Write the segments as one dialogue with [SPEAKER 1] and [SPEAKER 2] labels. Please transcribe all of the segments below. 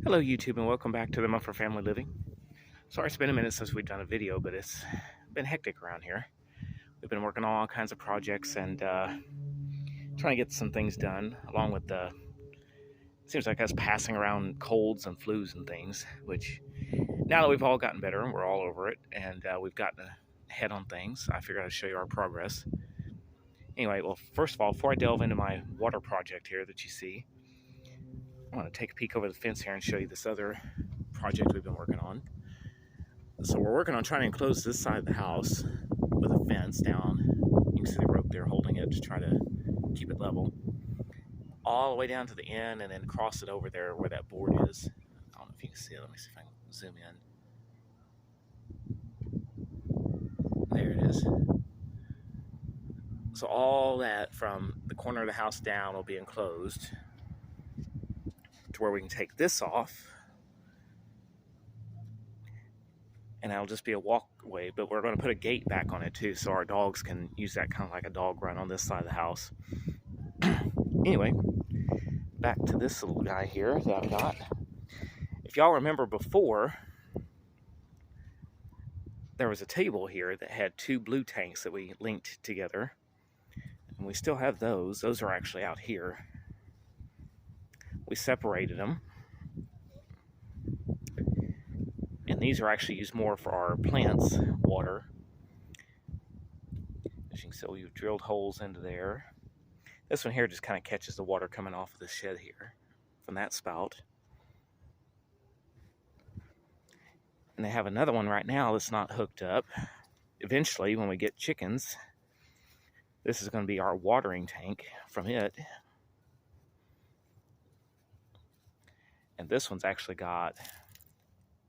[SPEAKER 1] Hello YouTube and welcome back to the Muffer Family Living. Sorry it's been a minute since we've done a video, but it's been hectic around here. We've been working on all kinds of projects and trying to get some things done, along with seems like us passing around colds and flus and things, which now that we've all gotten better and we're all over it and we've gotten ahead on things, I figured I'd show you our progress. Anyway, well, first of all, before I delve into my water project here that you see, I want to take a peek over the fence here and show you this other project we've been working on. So we're working on trying to enclose this side of the house with a fence down. You can see the rope there holding it to try to keep it level. All the way down to the end and then cross it over there where that board is. I don't know if you can see it. Let me see if I can zoom in. There it is. So all that from the corner of the house down will be enclosed to where we can take this off. And that'll just be a walkway, but we're going to put a gate back on it too, so our dogs can use that kind of like a dog run on this side of the house. Anyway, back to this little guy here that I've got. If y'all remember before, there was a table here that had two blue tanks that we linked together, and we still have those. Those are actually out here. We separated them. And these are actually used more for our plants' water. As you can see, we've drilled holes into there. This one here just kind of catches the water coming off of the shed here from that spout. And they have another one right now that's not hooked up. Eventually, when we get chickens, this is going to be our watering tank from it. And this one's actually got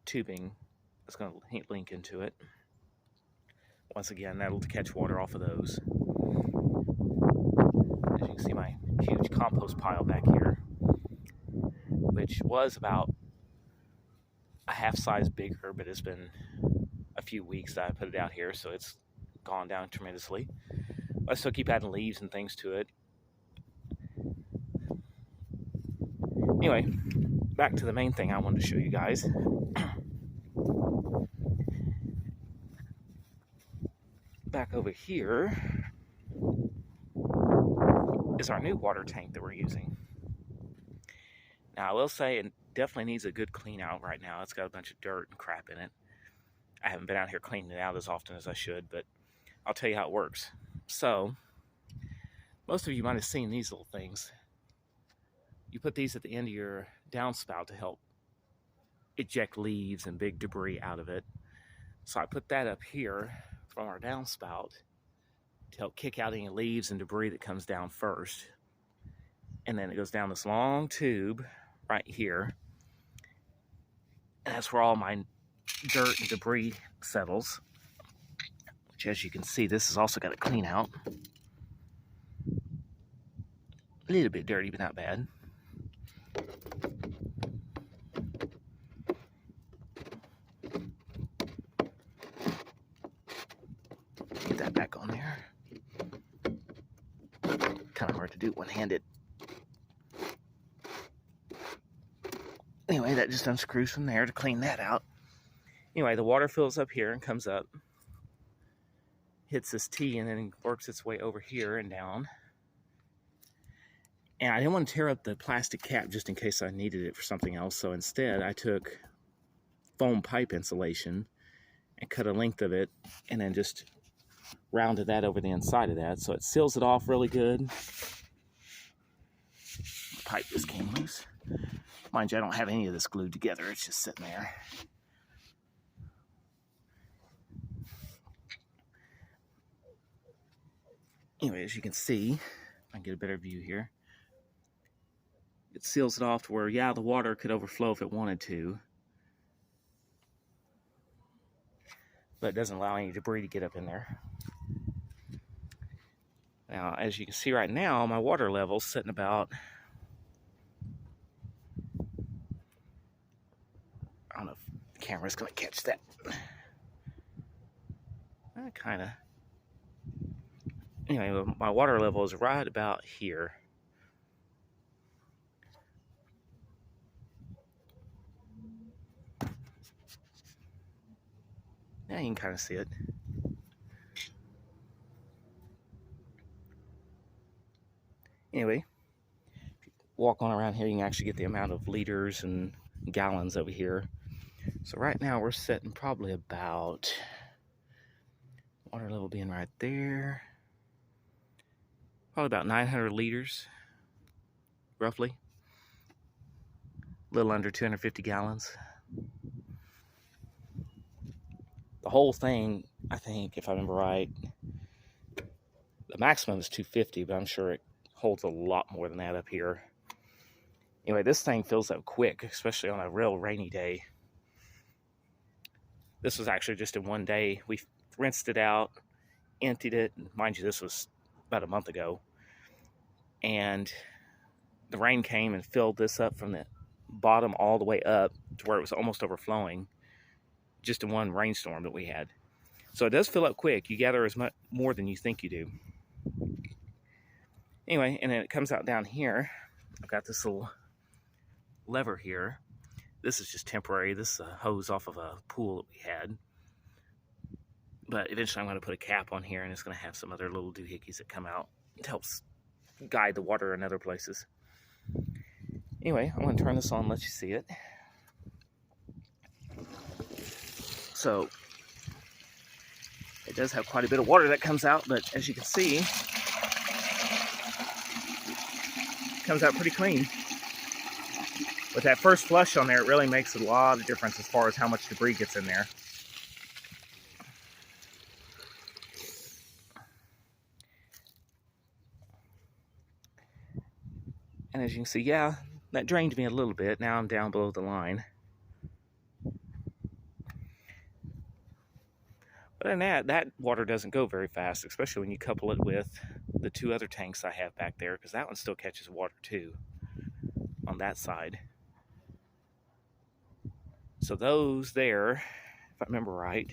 [SPEAKER 1] tubing that's going to link into it. Once again, that'll catch water off of those. As you can see, my huge compost pile back here, which was about a half size bigger, but it's been a few weeks that I put it out here, so it's gone down tremendously. I still keep adding leaves and things to it. Anyway, back to the main thing I wanted to show you guys. Back over here is our new water tank that we're using. Now I will say it definitely needs a good clean out right now. It's got a bunch of dirt and crap in it. I haven't been out here cleaning it out as often as I should, but I'll tell you how it works. So, most of you might have seen these little things. You put these at the end of your downspout to help eject leaves and big debris out of it. So I put that up here from our downspout to help kick out any leaves and debris that comes down first. And then it goes down this long tube right here. And that's where all my dirt and debris settles. Which, as you can see, this has also got a clean out. A little bit dirty, but not bad. Get that back on there. Kind of hard to do one-handed. Anyway, that just unscrews from there to clean that out. Anyway, the water fills up here and comes up, hits this T, and then works its way over here and down. And I didn't want to tear up the plastic cap just in case I needed it for something else, so instead I took foam pipe insulation and cut a length of it and then just rounded that over the inside of that, so it seals it off really good. The pipe just came loose. Mind you, I don't have any of this glued together, it's just sitting there. Anyway, as you can see, I can get a better view here. It seals it off to where, yeah, the water could overflow if it wanted to, but it doesn't allow any debris to get up in there. Now, as you can see right now, my water level's sitting about, I don't know if the camera's going to catch that. Kind of. Anyway, my water level is right about here. Yeah, you can kind of see it. Anyway, walk on around here, you can actually get the amount of liters and gallons over here. So right now we're sitting probably about, water level being right there, probably about 900 liters, roughly. A little under 250 gallons. The whole thing, I think, if I remember right, the maximum is 250, but I'm sure it holds a lot more than that up here. Anyway, this thing fills up quick, especially on a real rainy day. This was actually just in one day. We rinsed it out, emptied it. Mind you, this was about a month ago. And the rain came and filled this up from the bottom all the way up to where it was almost overflowing, just in one rainstorm that we had. So it does fill up quick. You gather as much more than you think you do. Anyway, and then it comes out down here. I've got this little lever here. This is just temporary. This is a hose off of a pool that we had. But eventually I'm going to put a cap on here, and it's going to have some other little doohickeys that come out. It helps guide the water in other places. Anyway, I'm going to turn this on and let you see it. So it does have quite a bit of water that comes out, but as you can see, it comes out pretty clean. With that first flush on there, it really makes a lot of difference as far as how much debris gets in there. And as you can see, yeah, that drained me a little bit. Now I'm down below the line. But other than that water doesn't go very fast, especially when you couple it with the two other tanks I have back there, because that one still catches water too on that side. So those there, if I remember right,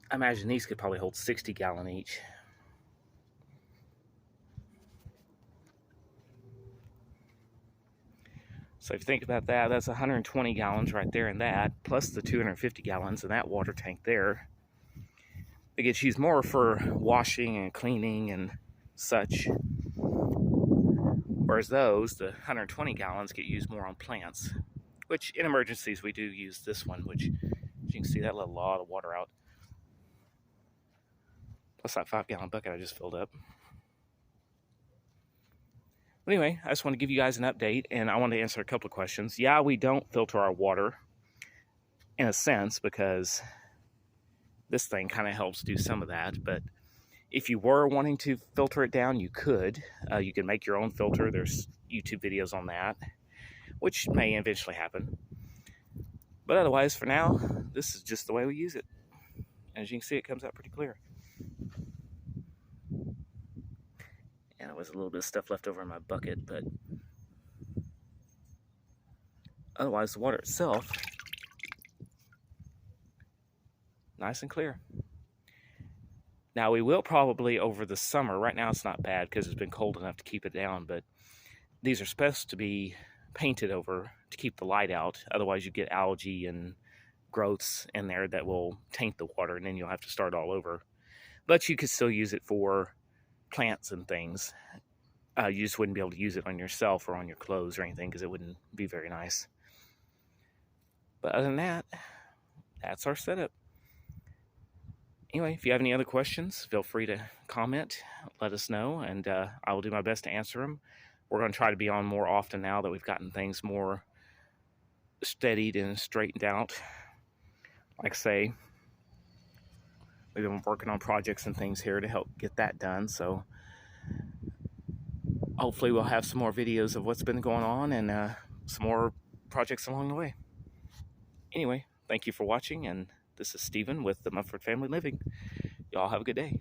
[SPEAKER 1] I imagine these could probably hold 60 gallon each. So if you think about that, that's 120 gallons right there in that, plus the 250 gallons in that water tank there. It gets used more for washing and cleaning and such. Whereas those, the 120 gallons, get used more on plants. Which, in emergencies, we do use this one, which, as you can see, that let a lot of water out. Plus that 5-gallon bucket I just filled up. But anyway, I just want to give you guys an update, and I want to answer a couple of questions. Yeah, we don't filter our water, in a sense, because this thing kind of helps do some of that. But if you were wanting to filter it down, you could. You can make your own filter. There's YouTube videos on that, which may eventually happen. But otherwise, for now, this is just the way we use it. As you can see, it comes out pretty clear. And there was a little bit of stuff left over in my bucket, but otherwise, the water itself, nice and clear. Now, we will probably over the summer, right now it's not bad because it's been cold enough to keep it down, but these are supposed to be painted over to keep the light out. Otherwise, you get algae and growths in there that will taint the water, and then you'll have to start all over. But you could still use it for plants and things. You just wouldn't be able to use it on yourself or on your clothes or anything because it wouldn't be very nice. But other than that, that's our setup. Anyway, if you have any other questions, feel free to comment, let us know, and I will do my best to answer them. We're going to try to be on more often now that we've gotten things more steadied and straightened out. Like I say, we've been working on projects and things here to help get that done, so hopefully we'll have some more videos of what's been going on and some more projects along the way. Anyway, thank you for watching, and this is Stephen with the Mumford Family Living. Y'all have a good day.